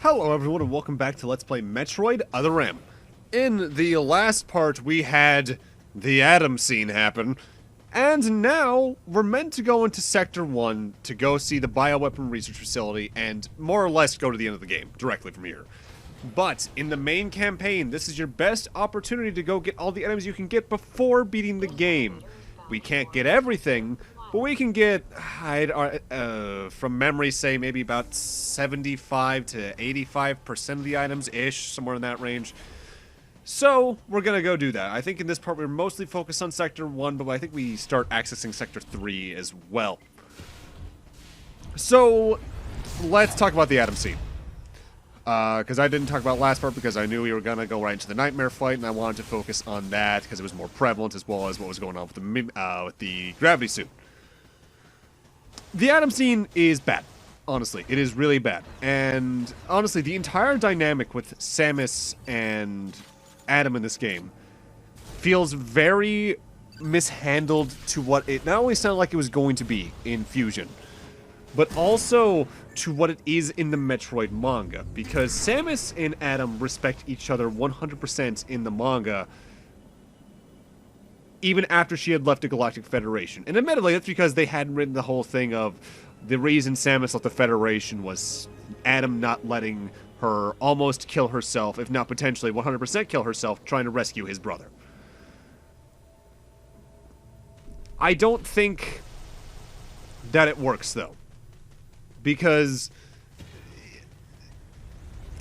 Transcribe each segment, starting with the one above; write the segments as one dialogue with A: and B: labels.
A: Hello everyone and welcome back to Let's Play Metroid Other M. In the last part we had the Atom scene happen, and now we're meant to go into Sector 1 to go see the bioweapon research facility and more or less go to the end of the game, directly from here. But in the main campaign, this is your best opportunity to go get all the items you can get before beating the game. We can't get everything, but we can get, from memory, say maybe about 75 to 85% of the items-ish, somewhere in that range. So, we're gonna go do that. I think in this part we're mostly focused on Sector 1, but I think we start accessing Sector 3 as well. So, let's talk about the Atom scene. Because I didn't talk about last part because I knew we were gonna go right into the Nightmare fight, and I wanted to focus on that because it was more prevalent as well as what was going on with the gravity suit. The Atom scene is bad. Honestly, it is really bad. And honestly, the entire dynamic with Samus and Adam in this game feels very mishandled to what it not only sounded like it was going to be in Fusion, but also to what it is in the Metroid manga. Because Samus and Adam respect each other 100% in the manga, even after she had left the Galactic Federation. And admittedly, that's because they hadn't written the whole thing of the reason Samus left the Federation was Adam not letting her almost kill herself, if not potentially 100% kill herself, trying to rescue his brother. I don't think that it works, though. Because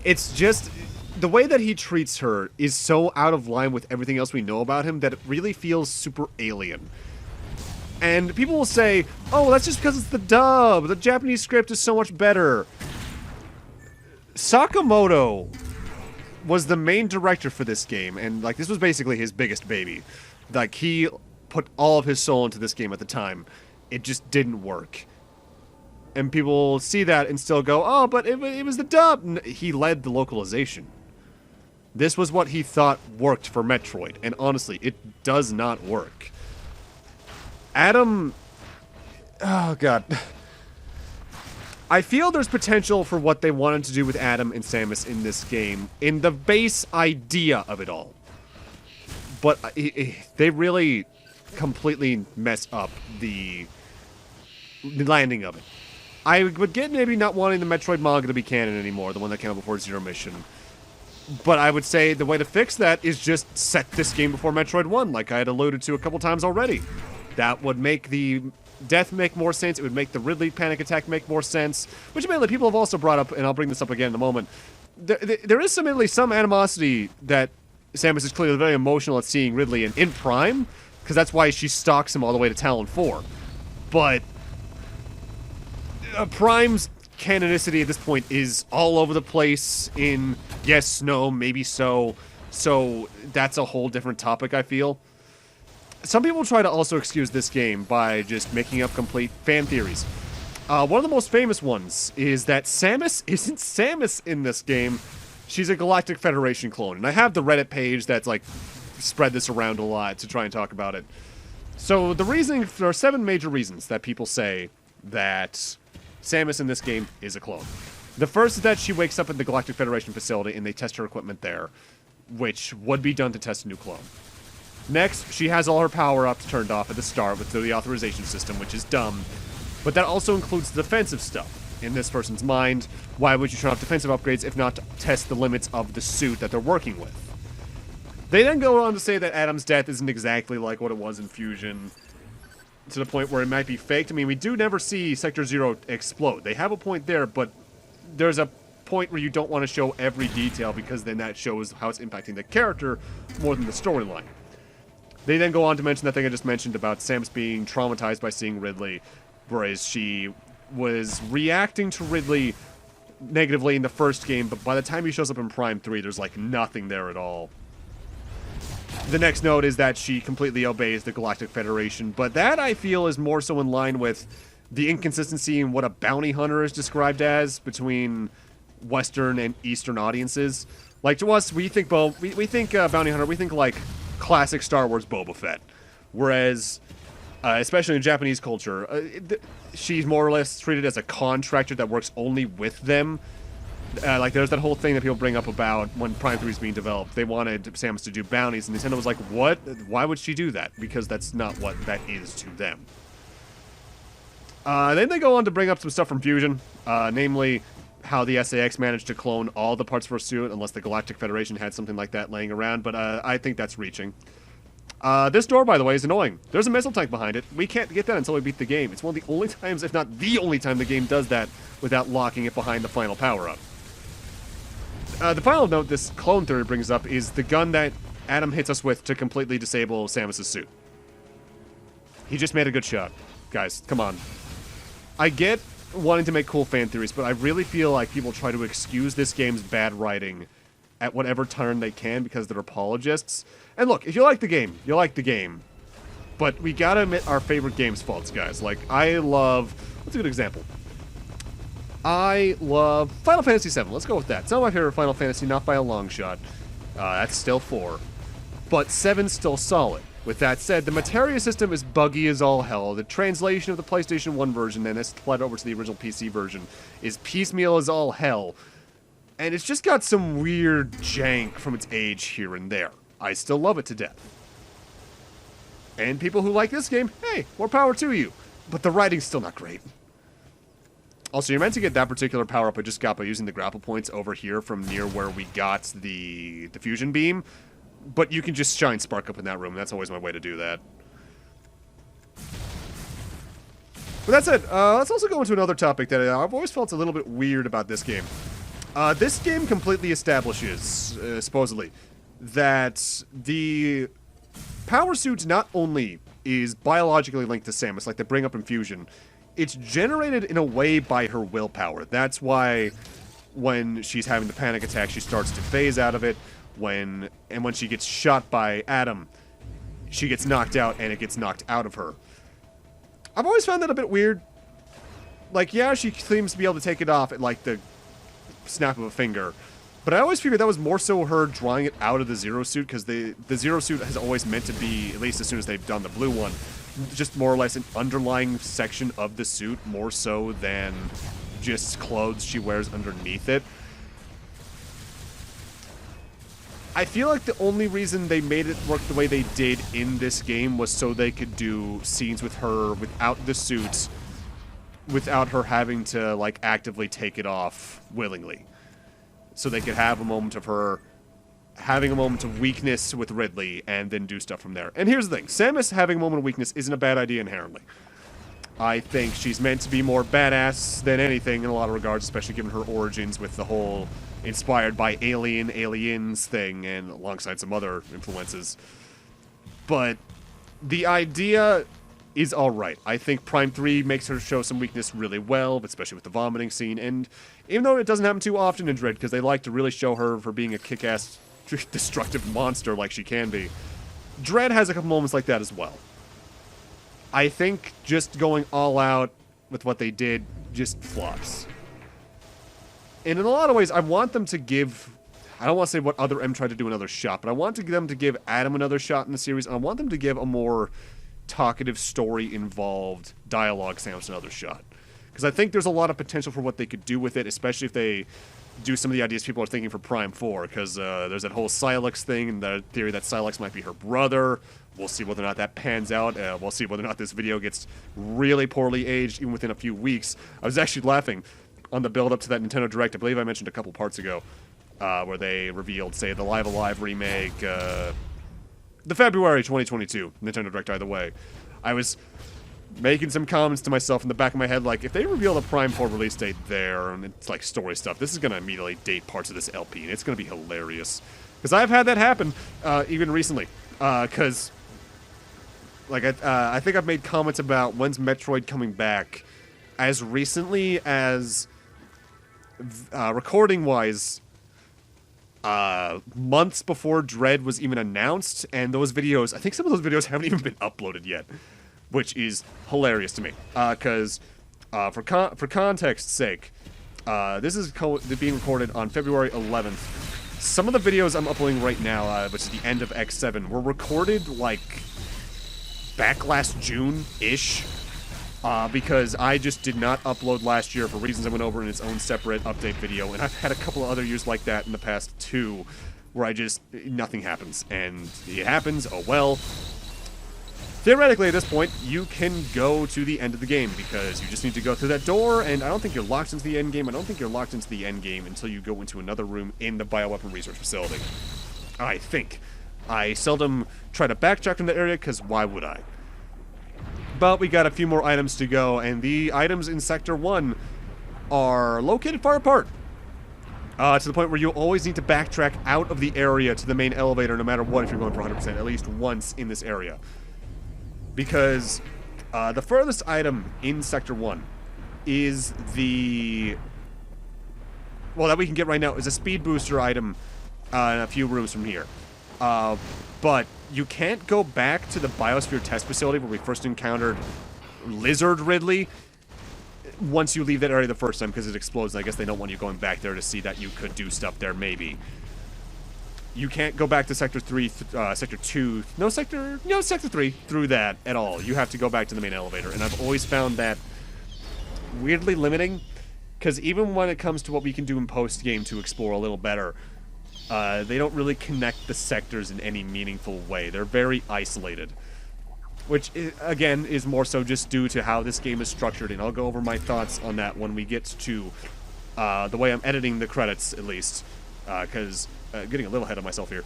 A: it's just the way that he treats her is so out of line with everything else we know about him that it really feels super alien. And people will say, oh, that's just because it's the dub. The Japanese script is so much better. Sakamoto was the main director for this game, and like this was basically his biggest baby. Like he put all of his soul into this game at the time. It just didn't work. And people see that and still go, oh, but it was the dub. He led the localization. This was what he thought worked for Metroid, and honestly, it does not work. Adam... Oh, God. I feel there's potential for what they wanted to do with Adam and Samus in this game, in the base idea of it all. But they really completely mess up the landing of it. I would get maybe not wanting the Metroid manga to be canon anymore, the one that came out before Zero Mission. But I would say the way to fix that is just set this game before Metroid 1, like I had alluded to a couple times already. That would make the death make more sense, it would make the Ridley panic attack make more sense, which mainly people have also brought up, and I'll bring this up again in a moment. There is some animosity that Samus is clearly very emotional at seeing Ridley in Prime, because that's why she stalks him all the way to Talon 4. But Prime's canonicity at this point is all over the place in yes, no, maybe so. So that's a whole different topic, I feel. Some people try to also excuse this game by just making up complete fan theories. One of the most famous ones is that Samus isn't Samus in this game. She's a Galactic Federation clone. And I have the Reddit page that's like spread this around a lot to try and talk about it. So the reasoning, there are 7 major reasons that people say that Samus in this game is a clone. The first is that she wakes up at the Galactic Federation facility and they test her equipment there, which would be done to test a new clone. Next, she has all her power-ups turned off at the start with the authorization system, which is dumb. But that also includes the defensive stuff. In this person's mind, why would you turn off defensive upgrades if not to test the limits of the suit that they're working with? They then go on to say that Adam's death isn't exactly like what it was in Fusion, to the point where it might be faked. I mean, we do never see Sector 0 explode. They have a point there, but there's a point where you don't want to show every detail because then that shows how it's impacting the character more than the storyline. They then go on to mention that thing I just mentioned about Samus being traumatized by seeing Ridley, whereas she was reacting to Ridley negatively in the first game, but by the time he shows up in Prime 3, there's like nothing there at all. The next note is that she completely obeys the Galactic Federation, but that I feel is more so in line with the inconsistency in what a bounty hunter is described as between Western and Eastern audiences. Like to us, we think bounty hunter, we think like classic Star Wars Boba Fett, whereas especially in Japanese culture, she's more or less treated as a contractor that works only with them. Like, there's that whole thing that people bring up about when Prime 3 is being developed. They wanted Samus to do bounties, and Nintendo was like, what? Why would she do that? Because that's not what that is to them. Then they go on to bring up some stuff from Fusion, namely how the SAX managed to clone all the parts for a suit, unless the Galactic Federation had something like that laying around, but I think that's reaching. This door, by the way, is annoying. There's a missile tank behind it. We can't get that until we beat the game. It's one of the only times, if not the only time, the game does that without locking it behind the final power-up. The final note this clone theory brings up is the gun that Adam hits us with to completely disable Samus' suit. He just made a good shot. Guys, come on. I get wanting to make cool fan theories, but I really feel like people try to excuse this game's bad writing at whatever turn they can because they're apologists. And look, if you like the game, you like the game. But we gotta admit our favorite game's faults, guys. Like, I love... What's a good example? I love Final Fantasy VII. Let's go with that. It's not my favorite Final Fantasy, not by a long shot. That's still 4. But 7's still solid. With that said, the materia system is buggy as all hell. The translation of the PlayStation 1 version, and it's fled over to the original PC version, is piecemeal as all hell. And it's just got some weird jank from its age here and there. I still love it to death. And people who like this game, hey, more power to you. But the writing's still not great. Also, you're meant to get that particular power-up I just got by using the grapple points over here from near where we got the fusion beam. But you can just shine Spark up in that room. That's always my way to do that. But that's it. Let's also go into another topic that I've always felt a little bit weird about this game. This game completely establishes, supposedly, that the power suit not only is biologically linked to Samus, like they bring up in Fusion, it's generated in a way by her willpower. That's why when she's having the panic attack, she starts to phase out of it. When she gets shot by Adam, she gets knocked out and it gets knocked out of her. I've always found that a bit weird. Like, yeah, she seems to be able to take it off at, like, the snap of a finger. But I always figured that was more so her drawing it out of the Zero Suit, because the Zero Suit has always meant to be, at least as soon as they've done the blue one, just more or less an underlying section of the suit, more so than just clothes she wears underneath it. I feel like the only reason they made it work the way they did in this game was so they could do scenes with her without the suit, without her having to, like, actively take it off willingly. So they could have a moment of her having a moment of weakness with Ridley and then do stuff from there. And here's the thing, Samus having a moment of weakness isn't a bad idea inherently. I think she's meant to be more badass than anything in a lot of regards, especially given her origins with the whole inspired by aliens thing and alongside some other influences. But the idea is alright. I think Prime 3 makes her show some weakness really well, especially with the vomiting scene, and even though it doesn't happen too often in Dread, because they like to really show her for being a kick-ass destructive monster like she can be, Dread has a couple moments like that as well. I think just going all out with what they did just flops. And in a lot of ways, I want them to give... I don't want to say what other M tried to do another shot, but I want them to give Adam another shot in the series, and I want them to give a more talkative, story-involved dialogue Samus another shot. Because I think there's a lot of potential for what they could do with it, especially if they do some of the ideas people are thinking for Prime 4, because there's that whole Sylex thing, and the theory that Sylex might be her brother. We'll see whether or not that pans out. We'll see whether or not this video gets really poorly aged, even within a few weeks. I was actually laughing on the build-up to that Nintendo Direct, I believe I mentioned a couple parts ago, where they revealed, say, the Live Alive remake, the February 2022 Nintendo Direct either way. I was making some comments to myself in the back of my head, like, if they reveal the Prime 4 release date there, and it's like story stuff, this is going to immediately date parts of this LP, and it's going to be hilarious. Because I've had that happen, even recently. Because, like, I think I've made comments about when's Metroid coming back as recently as, recording-wise, months before Dread was even announced, and those videos, I think some of those videos haven't even been uploaded yet, which is hilarious to me. Because, for context's sake, this is being recorded on February 11th. Some of the videos I'm uploading right now, which is the end of X7, were recorded, like, back last June-ish. because I just did not upload last year for reasons I went over in its own separate update video, and I've had a couple of other years like that in the past too, where nothing happens, and it happens, oh well. Theoretically, at this point, you can go to the end of the game, because you just need to go through that door, and I don't think you're locked into the end game. I don't think you're locked into the end game until you go into another room in the bioweapon research facility. I think. I seldom try to backtrack from that area, because why would I? But we got a few more items to go, and the items in Sector 1 are located far apart. To the point where you always need to backtrack out of the area to the main elevator, no matter what, if you're going for 100%, at least once in this area. Because the furthest item in Sector 1 is that we can get right now, is a speed booster item in a few rooms from here. But you can't go back to the Biosphere test facility where we first encountered Lizard Ridley once you leave that area the first time, because it explodes, and I guess they don't want you going back there to see that you could do stuff there, maybe. You can't go back to Sector 3, Sector 2, Sector 3 through that at all. You have to go back to the main elevator, and I've always found that weirdly limiting, because even when it comes to what we can do in post-game to explore a little better, they don't really connect the sectors in any meaningful way. They're very isolated, which, again, is more so just due to how this game is structured, and I'll go over my thoughts on that when we get to the way I'm editing the credits, at least, because... getting a little ahead of myself here.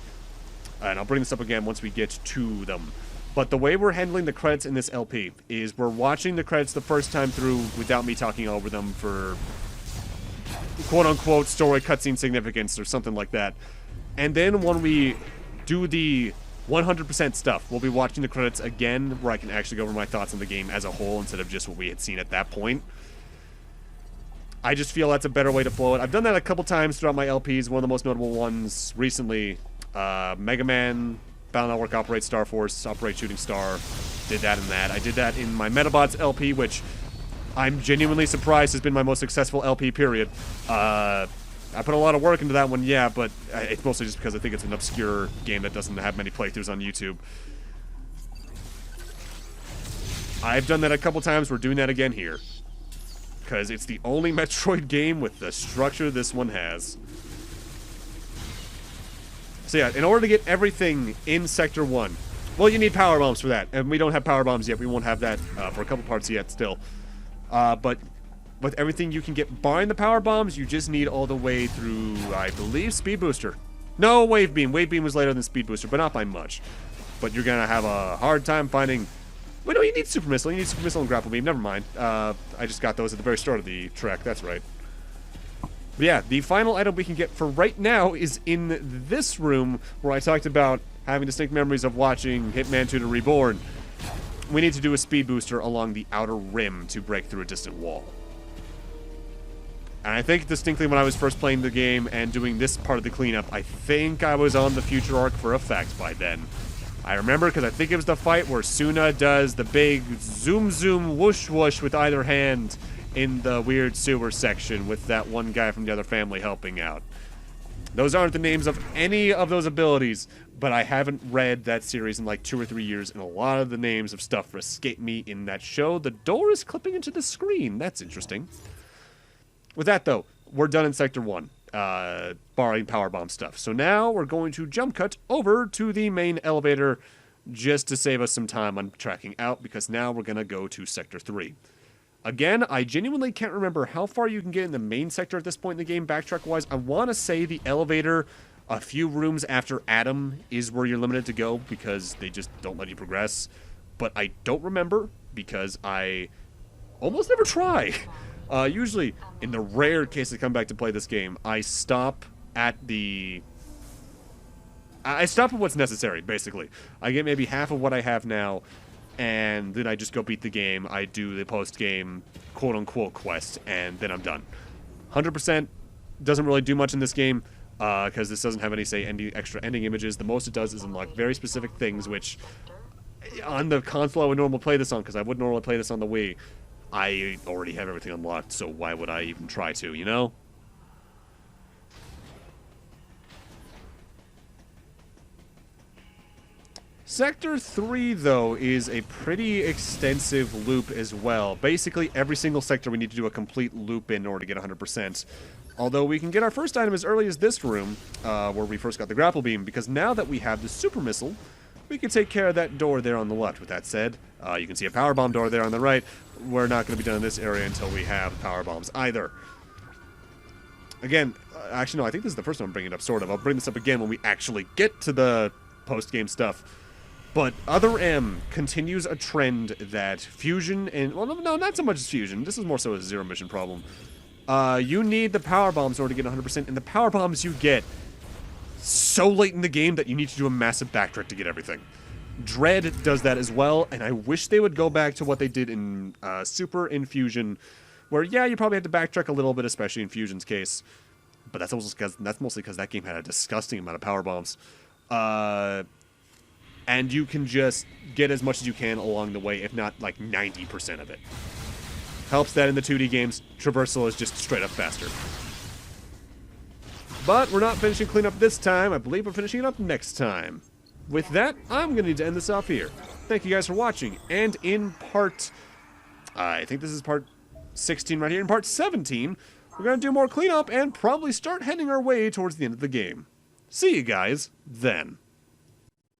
A: And I'll bring this up again once we get to them. But the way we're handling the credits in this LP is we're watching the credits the first time through without me talking over them for quote-unquote story cutscene significance or something like that. And then when we do the 100% stuff, we'll be watching the credits again where I can actually go over my thoughts on the game as a whole instead of just what we had seen at that point. I just feel that's a better way to flow it. I've done that a couple times throughout my LPs. One of the most notable ones recently, Mega Man, Battle Network Operate Star Force, Operate Shooting Star. Did that in that. I did that in my Metabots LP, which I'm genuinely surprised has been my most successful LP, period. I put a lot of work into that one, yeah, but it's mostly just because I think it's an obscure game that doesn't have many playthroughs on YouTube. I've done that a couple times. We're doing that again here, because it's the only Metroid game with the structure this one has. So yeah, in order to get everything in Sector 1, well, you need power bombs for that, and we don't have power bombs yet. We won't have that for a couple parts yet still. But with everything you can get barring the power bombs, you just need all the way through, I believe, Speed Booster. No, Wave Beam. Wave Beam was later than Speed Booster, but not by much. But you're going to have a hard time finding... Well, no, you need Super Missile. You need Super Missile and Grapple Beam. Never mind. I just got those at the very start of the trek. That's right. But yeah, the final item we can get for right now is in this room where I talked about having distinct memories of watching Hitman 2 to Reborn. We need to do a speed booster along the outer rim to break through a distant wall. And I think distinctly when I was first playing the game and doing this part of the cleanup, I think I was on the future arc for effect by then. I remember because I think it was the fight where Suna does the big zoom zoom whoosh whoosh with either hand in the weird sewer section with that one guy from the other family helping out. Those aren't the names of any of those abilities, but I haven't read that series in like 2 or 3 years, and a lot of the names of stuff escape me in that show. The door is clipping into the screen. That's interesting. With that, though, we're done in Sector 1, barring power bomb stuff. So now we're going to jump cut over to the main elevator just to save us some time on tracking out, because now we're going to go to Sector 3. Again, I genuinely can't remember how far you can get in the main sector at this point in the game, backtrack-wise. I want to say the elevator a few rooms after Adam is where you're limited to go, because they just don't let you progress. But I don't remember, because I almost never try. Usually, in the rare case I come back to play this game, I stop at what's necessary, basically. I get maybe half of what I have now, and then I just go beat the game. I do the post-game quote-unquote quest, and then I'm done. 100% doesn't really do much in this game, because this doesn't have any, say, extra ending images. The most it does is unlock very specific things, which on the console I would normally play this on, because I wouldn't normally play this on the Wii. I already have everything unlocked, so why would I even try to, you know? Sector 3, though, is a pretty extensive loop as well. Basically, every single sector we need to do a complete loop in order to get 100%. Although we can get our first item as early as this room, where we first got the grapple beam, because now that we have the super missile, we can take care of that door there on the left. With that said, you can see a power bomb door there on the right. We're not going to be done in this area until we have power bombs either. Again, actually, no, I think this is the first time I'm bringing it up, sort of. I'll bring this up again when we actually get to the post-game stuff. But Other M continues a trend that Fusion and... Well, no, not so much as Fusion. This is more so a zero mission problem. You need the power bombs in order to get 100%, and the power bombs you get so late in the game that you need to do a massive backtrack to get everything. Dread does that as well, and I wish they would go back to what they did in Super and Fusion, where, yeah, you probably had to backtrack a little bit, especially in Fusion's case. But that's mostly because that game had a disgusting amount of power bombs. And you can just get as much as you can along the way, if not like 90% of it. Helps that in the 2D games, traversal is just straight up faster. But we're not finishing cleanup this time. I believe we're finishing it up next time. With that, I'm going to need to end this off here. Thank you guys for watching. And in part... I think this is part 16 right here. In part 17, we're going to do more cleanup and probably start heading our way towards the end of the game. See you guys then.